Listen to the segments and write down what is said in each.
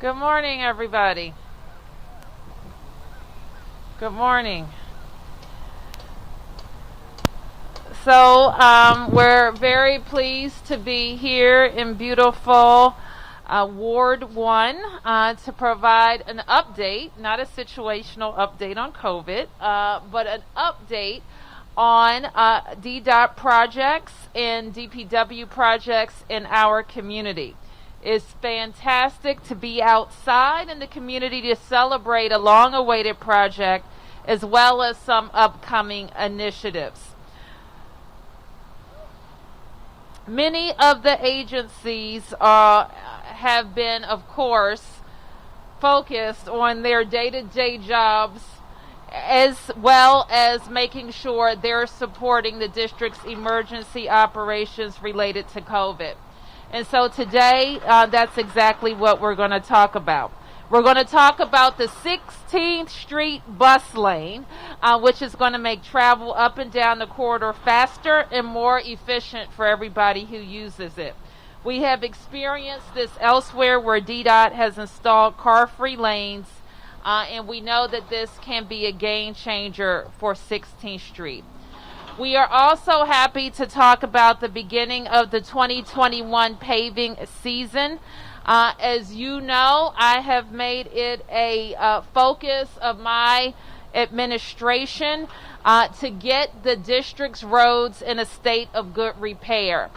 Good morning, everybody. Good morning. So we're very pleased to be here in beautiful Ward 1 to provide an update, not a situational update on COVID, but an update on DDOT projects and DPW projects in our community. It's fantastic to be outside in the community to celebrate a long-awaited project as well as some upcoming initiatives. Many of the agencies have been, of course, focused on their day-to-day jobs as well as making sure they're supporting the district's emergency operations related to COVID. And so today, that's exactly what we're going to talk about. We're going to talk about the 16th Street bus lane, which is going to make travel up and down the corridor faster and more efficient for everybody who uses it. We have experienced this elsewhere where DDOT has installed car-free lanes, and we know that this can be a game changer for 16th Street. We are also happy to talk about the beginning of the 2021 paving season. As you know, I have made it a focus of my administration to get the district's roads in a state of good repair.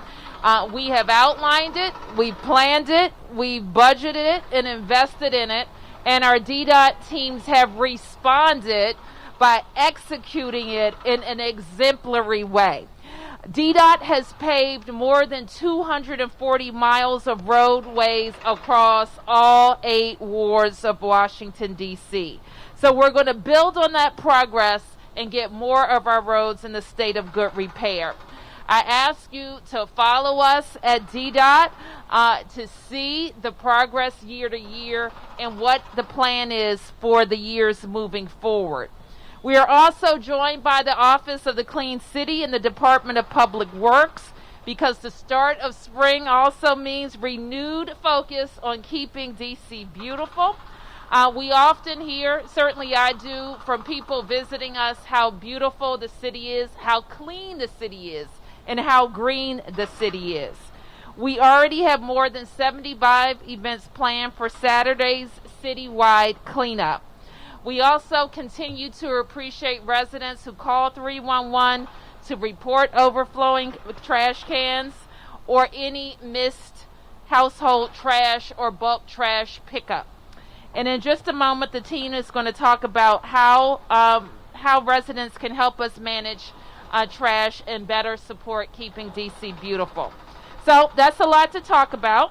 We have outlined it, we've planned it, we've budgeted it and invested in it, and our DDOT teams have responded by executing it in an exemplary way. DDOT has paved more than 240 miles of roadways across all 8 wards of Washington, D.C. So we're going to build on that progress and get more of our roads in the state of good repair. I ask you to follow us at DDOT to see the progress year to year and what the plan is for the years moving forward. We are also joined by the Office of the Clean City and the Department of Public Works, because the start of spring also means renewed focus on keeping D.C. beautiful. We often hear, certainly I do, from people visiting us how beautiful the city is, how clean the city is, and how green the city is. We already have more than 75 events planned for Saturday's citywide cleanup. We also continue to appreciate residents who call 311 to report overflowing trash cans or any missed household trash or bulk trash pickup. And in just a moment, the team is going to talk about how residents can help us manage trash and better support keeping DC beautiful. So that's a lot to talk about.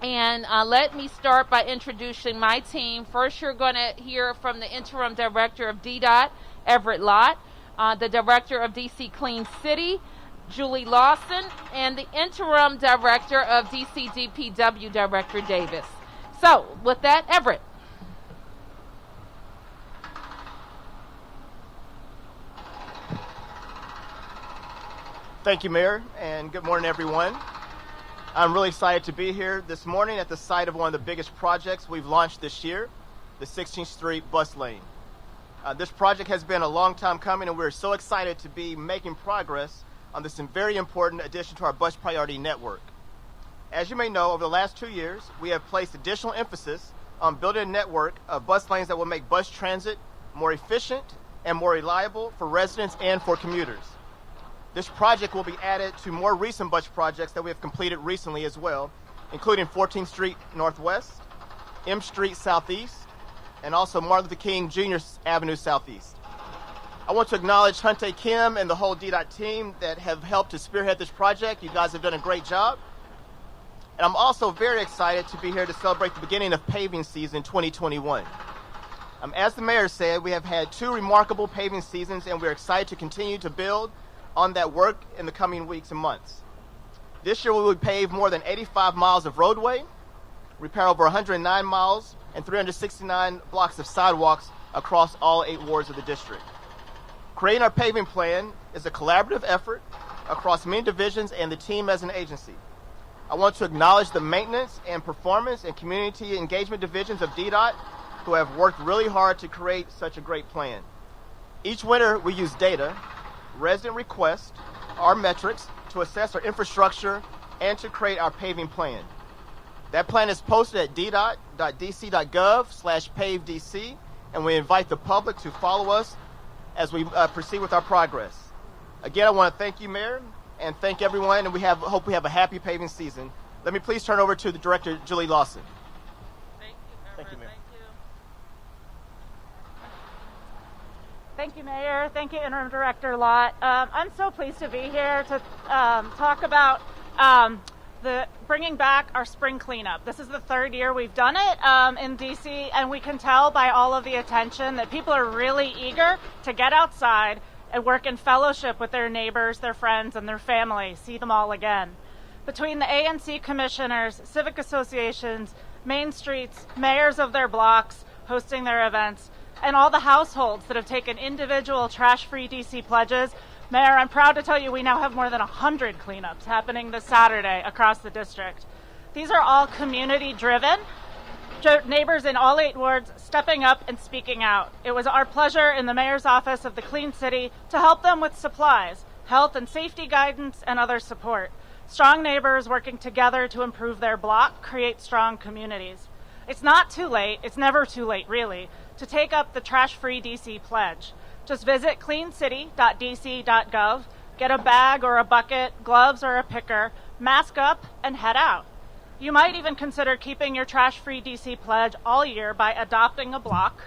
And let me start by introducing my team. First, you're going to hear from the Interim Director of DDOT, Everett Lott, the Director of DC Clean City, Julie Lawson, and the Interim Director of DCDPW, Director Davis. So, with that, Everett. Thank you, Mayor, and good morning, everyone. I'm really excited to be here this morning at the site of one of the biggest projects we've launched this year, the 16th Street bus lane. This project has been a long time coming, and we're so excited to be making progress on this very important addition to our bus priority network. As you may know, over the last 2 years, we have placed additional emphasis on building a network of bus lanes that will make bus transit more efficient and more reliable for residents and for commuters. This project will be added to more recent bus projects that we have completed recently as well, including 14th Street Northwest, M Street Southeast, and also Martin Luther King Jr. Avenue Southeast. I want to acknowledge Hunte Kim and the whole DDOT team that have helped to spearhead this project. You guys have done a great job. And I'm also very excited to be here to celebrate the beginning of paving season 2021. As the mayor said, we have had 2 remarkable paving seasons, and we're excited to continue to build on that work in the coming weeks and months. This year we will pave more than 85 miles of roadway, repair over 109 miles, and 369 blocks of sidewalks across all 8 wards of the district. Creating our paving plan is a collaborative effort across many divisions and the team as an agency. I want to acknowledge the maintenance and performance and community engagement divisions of DDOT who have worked really hard to create such a great plan. Each winter, we use data, resident requests, our metrics to assess our infrastructure and to create our paving plan. That plan is posted at Mayor.dc.gov/pavedc, and we invite the public to follow us as we proceed with our progress. Again, I want to thank you, Mayor, and thank everyone, and hope we have a happy paving season. Let me please turn over to the Director, Julie Lawson. Thank you, Mayor. Thank you, Mayor. Thank you, Interim Director Lott. I'm so pleased to be here to talk about the bringing back our spring cleanup. This is the third year we've done it in DC, and we can tell by all of the attention that people are really eager to get outside and work in fellowship with their neighbors, their friends, and their family, see them all again. Between the ANC commissioners, civic associations, main streets, mayors of their blocks hosting their events, and all the households that have taken individual trash-free DC pledges, Mayor, I'm proud to tell you we now have more than 100 cleanups happening this Saturday across the district. These are all community-driven, neighbors in all 8 wards stepping up and speaking out. It was our pleasure in the Mayor's office of the Clean City to help them with supplies, health and safety guidance, and other support. Strong neighbors working together to improve their block, create strong communities. It's not too late, it's never too late really, to take up the Trash-Free DC pledge. Just visit cleancity.dc.gov, get a bag or a bucket, gloves or a picker, mask up, and head out. You might even consider keeping your Trash-Free DC pledge all year by adopting a block.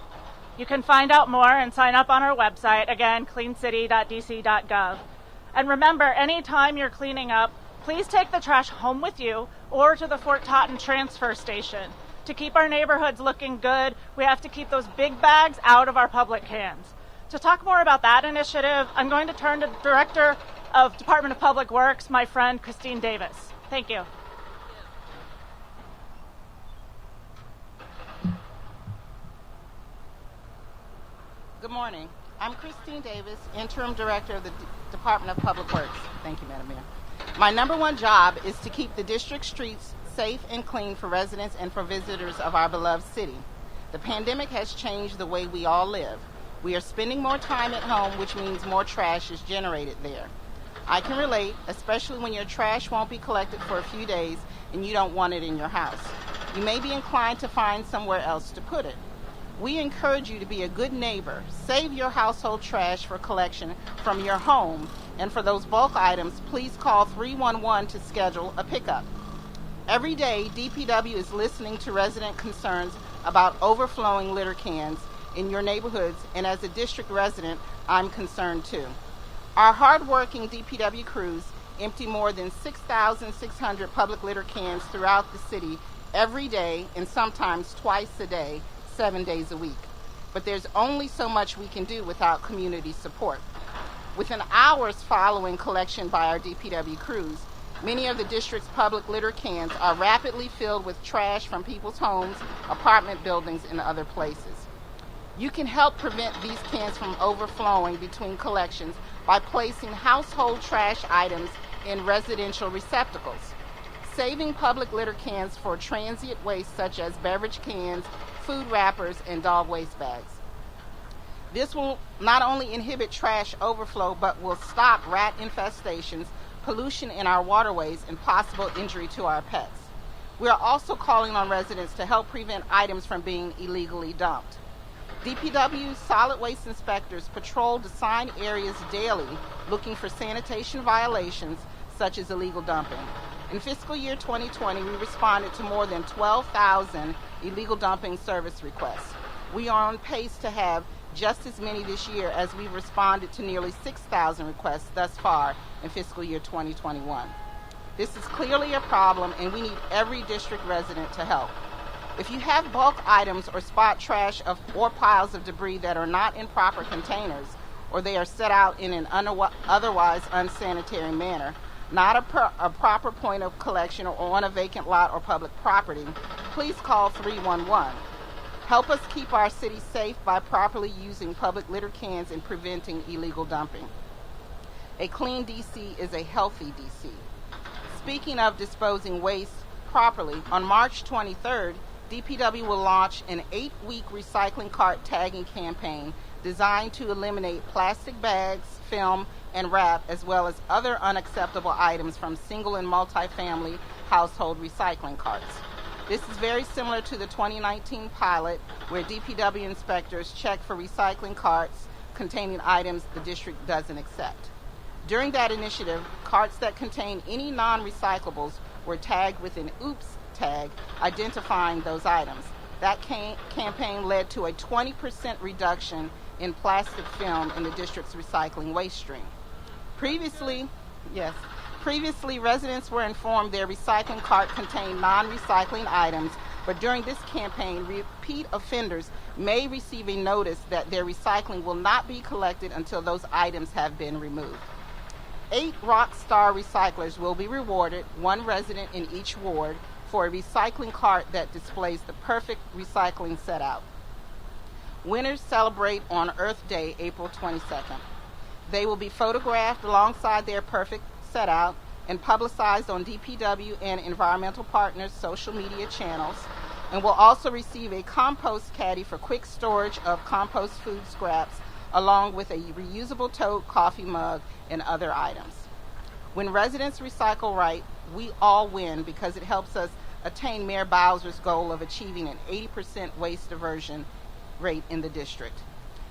You can find out more and sign up on our website, again, cleancity.dc.gov. And remember, anytime you're cleaning up, please take the trash home with you or to the Fort Totten transfer station. To keep our neighborhoods looking good, we have to keep those big bags out of our public hands. To talk more about that initiative, I'm going to turn to the Director of Department of Public Works, my friend Christine Davis. Thank you. Good morning. I'm Christine Davis, Interim Director of the Department of Public Works. Thank you, Madam Mayor. My number one job is to keep the district streets safe and clean for residents and for visitors of our beloved city. The pandemic has changed the way we all live. We are spending more time at home, which means more trash is generated there. I can relate, especially when your trash won't be collected for a few days and you don't want it in your house. You may be inclined to find somewhere else to put it. We encourage you to be a good neighbor. Save your household trash for collection from your home, and for those bulk items, please call 311 to schedule a pickup. Every day, DPW is listening to resident concerns about overflowing litter cans in your neighborhoods, and as a district resident, I'm concerned too. Our hardworking DPW crews empty more than 6,600 public litter cans throughout the city every day, and sometimes twice a day, 7 days a week. But there's only so much we can do without community support. Within hours following collection by our DPW crews, many of the district's public litter cans are rapidly filled with trash from people's homes, apartment buildings, and other places. You can help prevent these cans from overflowing between collections by placing household trash items in residential receptacles. Saving public litter cans for transient waste such as beverage cans, food wrappers, and dog waste bags. This will not only inhibit trash overflow, but will stop rat infestations, pollution in our waterways, and possible injury to our pets. We are also calling on residents to help prevent items from being illegally dumped. DPW solid waste inspectors patrol assigned areas daily looking for sanitation violations such as illegal dumping. In fiscal year 2020, we responded to more than 12,000 illegal dumping service requests. We are on pace to have just as many this year as we've responded to nearly 6,000 requests thus far in fiscal year 2021. This is clearly a problem, and we need every district resident to help. If you have bulk items or spot trash or piles of debris that are not in proper containers, or they are set out in an otherwise unsanitary manner, not a proper point of collection or on a vacant lot or public property, please call 311. Help us keep our city safe by properly using public litter cans and preventing illegal dumping. A clean DC is a healthy DC. Speaking of disposing waste properly, on March 23rd, DPW will launch an 8-week recycling cart tagging campaign designed to eliminate plastic bags, film, and wrap, as well as other unacceptable items from single and multi-family household recycling carts. This is very similar to the 2019 pilot, where DPW inspectors check for recycling carts containing items the district doesn't accept. During that initiative, carts that contain any non-recyclables were tagged with an OOPS tag identifying those items. That campaign led to a 20% reduction in plastic film in the district's recycling waste stream. Previously, residents were informed their recycling cart contained non-recycling items, but during this campaign, repeat offenders may receive a notice that their recycling will not be collected until those items have been removed. 8 rock star recyclers will be rewarded, 1 resident in each ward, for a recycling cart that displays the perfect recycling set-out. Winners celebrate on Earth Day, April 22nd. They will be photographed alongside their perfect set-out and publicized on DPW and environmental partners' social media channels, and will also receive a compost caddy for quick storage of compost food scraps, along with a reusable tote, coffee mug, and other items. When residents recycle right, we all win because it helps us attain Mayor Bowser's goal of achieving an 80% waste diversion rate in the district.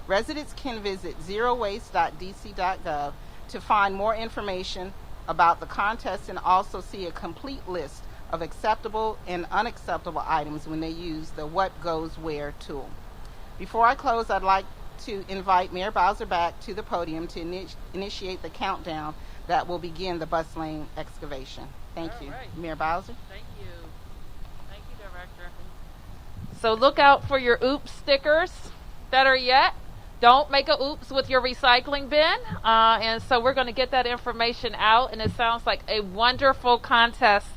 Residents can visit zerowaste.dc.gov to find more information about the contest and also see a complete list of acceptable and unacceptable items when they use the What Goes Where tool. Before I close, I'd like to invite Mayor Bowser back to the podium to initiate the countdown that will begin the bus lane excavation. Thank you. Right. Mayor Bowser. Thank you. Thank you, Director. So look out for your OOPS stickers. Better yet, don't make a oops with your recycling bin. And so we're going to get that information out, and it sounds like a wonderful contest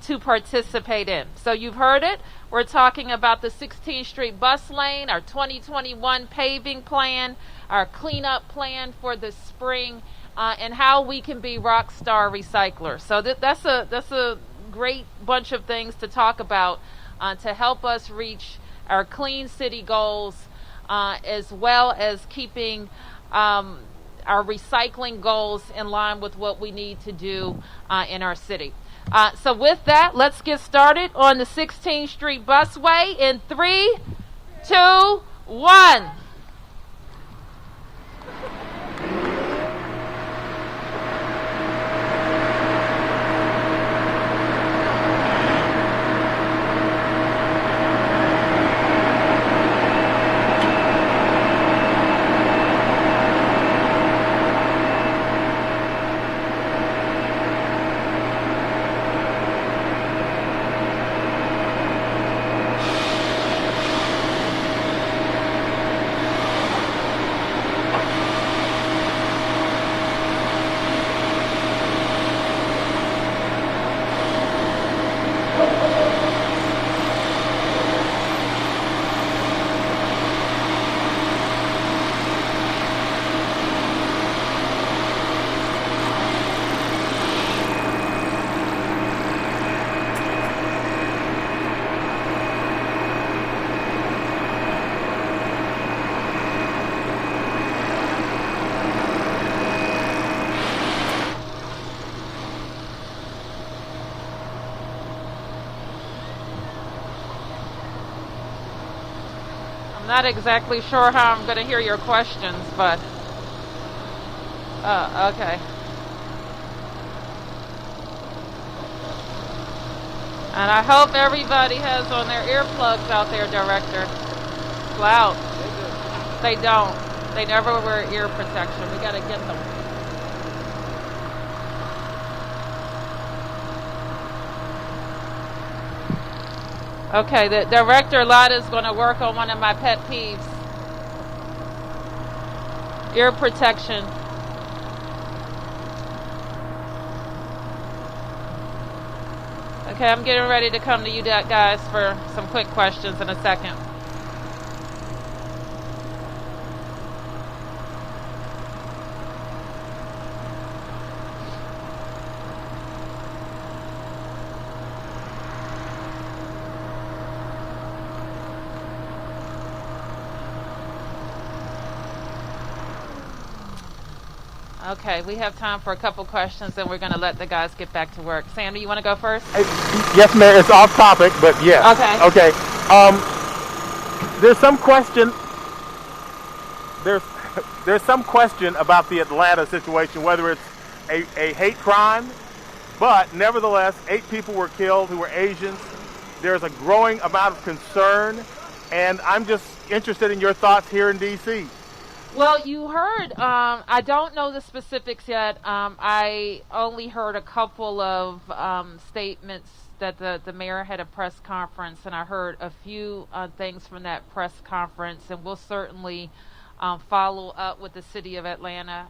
to participate in. So you've heard it. We're talking about the 16th Street bus lane, our 2021 paving plan, our cleanup plan for the spring, and how we can be rock star recyclers. So that's a great bunch of things to talk about to help us reach our clean city goals, as well as keeping our recycling goals in line with what we need to do in our city. So with that, let's get started on the 16th Street busway in 3, 2, 1. Not exactly sure how I'm going to hear your questions, but okay. And I hope everybody has on their earplugs out there, Director. It's loud. They don't. They never wear ear protection. We got to get them. Okay, the Director Lott is going to work on one of my pet peeves. Ear protection. Okay, I'm getting ready to come to you guys for some quick questions in a second. Okay, we have time for a couple questions, and we're going to let the guys get back to work. Sam, do you want to go first? Yes, Mayor. It's off topic, but yes. Okay. Okay. There's some question. There's some question about the Atlanta situation, whether it's a hate crime, but nevertheless, 8 people were killed who were Asians. There's a growing amount of concern, and I'm just interested in your thoughts here in D.C. Well, you heard, I don't know the specifics yet. I only heard a couple of statements that the mayor had a press conference, and I heard a few things from that press conference, and we'll certainly follow up with the city of Atlanta.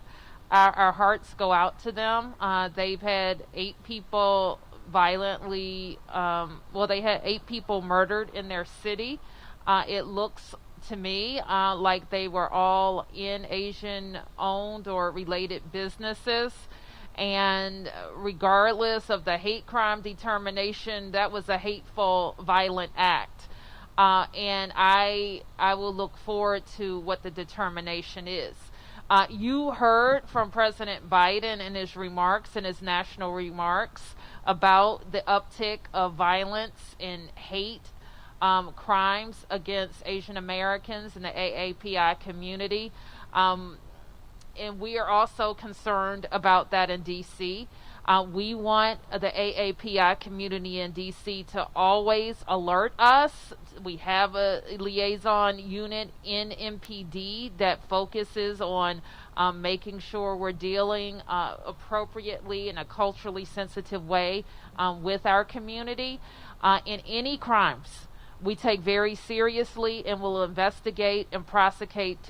Our hearts go out to them. They've had 8 people violently, they had 8 people murdered in their city. It looks to me like they were all in Asian owned or related businesses, and regardless of the hate crime determination, that was a hateful, violent act, and I will look forward to what the determination is. You heard from President Biden in his remarks, in his national remarks, about the uptick of violence and hate crimes against Asian Americans in the AAPI community. And we are also concerned about that in D.C. We want the AAPI community in D.C. to always alert us. We have a liaison unit in MPD that focuses on making sure we're dealing appropriately in a culturally sensitive way with our community. In any crimes, we take very seriously and will investigate and prosecute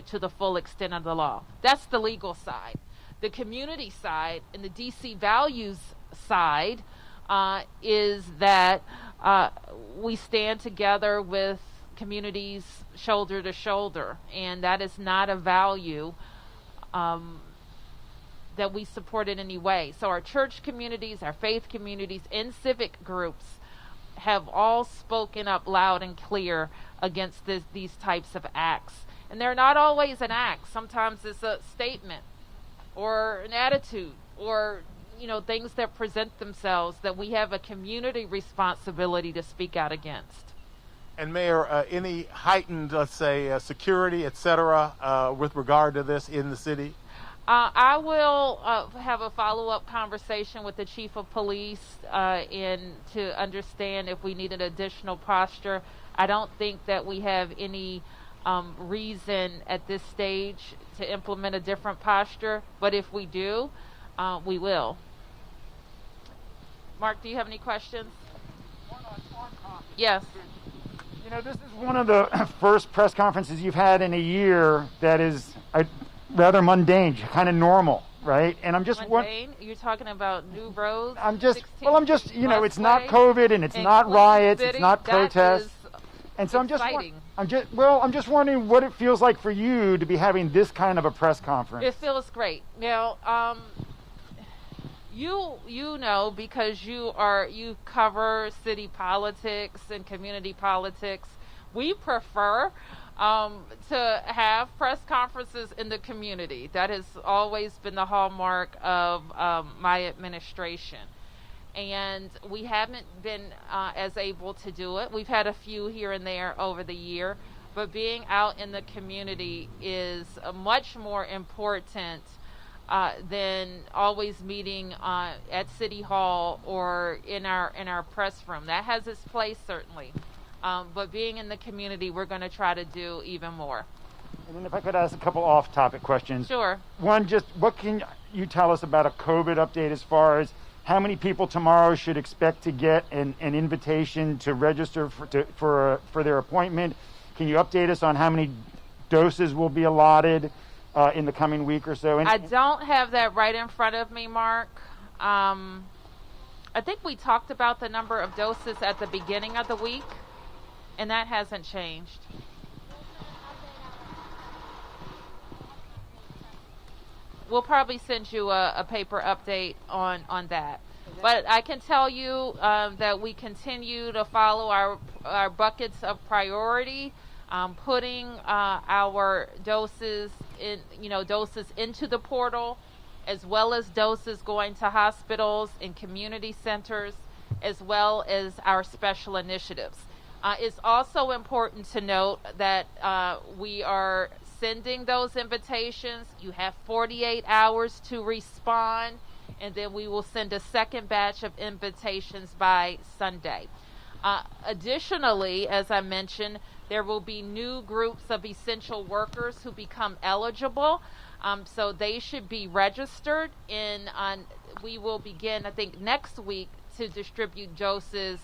to the full extent of the law. That's the legal side. The community side and the DC values side is that we stand together with communities shoulder to shoulder, and that is not a value that we support in any way. So our church communities, our faith communities, and civic groups have all spoken up loud and clear against these types of acts. And they're not always an act. Sometimes it's a statement or an attitude or, things that present themselves that we have a community responsibility to speak out against. And Mayor, any heightened, let's say, security, et cetera, with regard to this in the city? I will have a follow-up conversation with the chief of police to understand if we need an additional posture. I don't think that we have any reason at this stage to implement a different posture, but if we do, we will. Mark, do you have any questions? Yes. This is one of the first press conferences you've had in a year that is rather mundane, kind of normal, right? And I'm just mundane? You're talking about new roads? It's not COVID and it's not riots, it's not protests. And so exciting. I'm just wondering what it feels like for you to be having this kind of a press conference. It feels great. Now, you know, because you cover city politics and community politics, we prefer to have press conferences in the community. That has always been the hallmark of my administration. And we haven't been as able to do it. We've had a few here and there over the year, but being out in the community is much more important than always meeting at City Hall or in our press room. That has its place, certainly. But being in the community, we're going to try to do even more. And then if I could ask a couple off-topic questions. Sure. One, just what can you tell us about a COVID update as far as how many people tomorrow should expect to get an invitation to register for their appointment? Can you update us on how many doses will be allotted in the coming week or so? I don't have that right in front of me, Mark. I think we talked about the number of doses at the beginning of the week, and that hasn't changed. We'll probably send you a paper update on that. But I can tell you that we continue to follow our buckets of priority. putting our doses into the portal, as well as doses going to hospitals and community centers, as well as our special initiatives. It's also important to note that we are sending those invitations. You have 48 hours to respond, and then we will send a second batch of invitations by Sunday. Additionally, as I mentioned, there will be new groups of essential workers who become eligible. So they should be registered, and we will begin, I think, next week to distribute doses.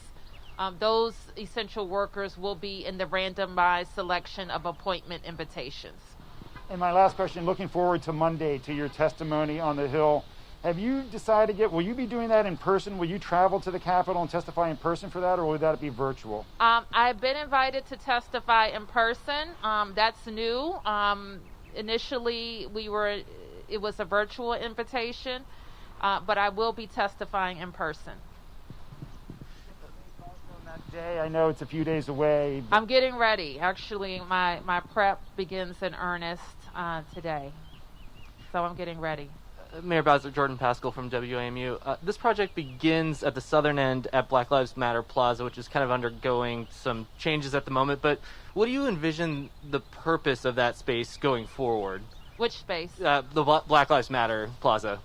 Those essential workers will be in the randomized selection of appointment invitations. And my last question, looking forward to Monday, to your testimony on the Hill. Have you decided yet, will you be doing that in person? Will you travel to the Capitol and testify in person for that, or will that be virtual? I've been invited to testify in person. That's new. Initially, it was a virtual invitation, but I will be testifying in person. On that day, I know it's a few days away. I'm getting ready. Actually, my prep begins in earnest today, so I'm getting ready. Mayor Bowser, Jordan Pascal from WAMU. This project begins at the southern end at Black Lives Matter Plaza, which is kind of undergoing some changes at the moment. But what do you envision the purpose of that space going forward? Which space? The Black Lives Matter Plaza.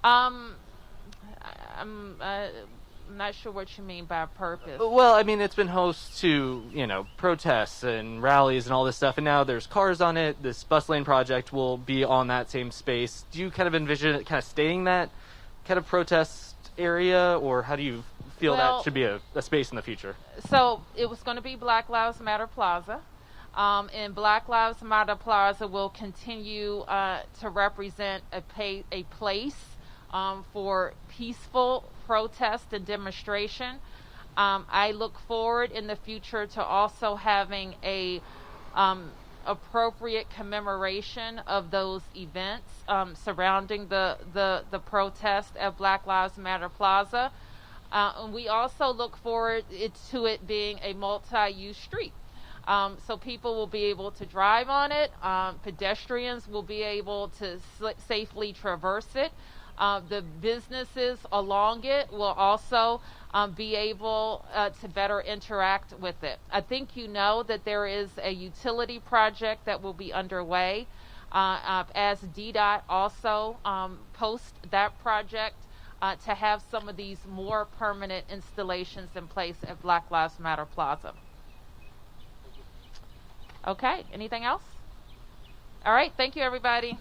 I'm not sure what you mean by purpose. Well, I mean, it's been host to, protests and rallies and all this stuff, and now there's cars on it. This bus lane project will be on that same space. Do you kind of envision it kind of staying that kind of protest area, or how do you feel that should be a space in the future? So it was going to be Black Lives Matter Plaza, and Black Lives Matter Plaza will continue to represent a place for peaceful protest and demonstration. I look forward in the future to also having a appropriate commemoration of those events surrounding the protest at Black Lives Matter Plaza. And we also look forward to it being a multi-use street. So people will be able to drive on it. Pedestrians will be able to safely traverse it. The businesses along it will also be able to better interact with it. I think you know that there is a utility project that will be underway as DDOT also post that project to have some of these more permanent installations in place at Black Lives Matter Plaza. Okay, anything else? All right, thank you, everybody.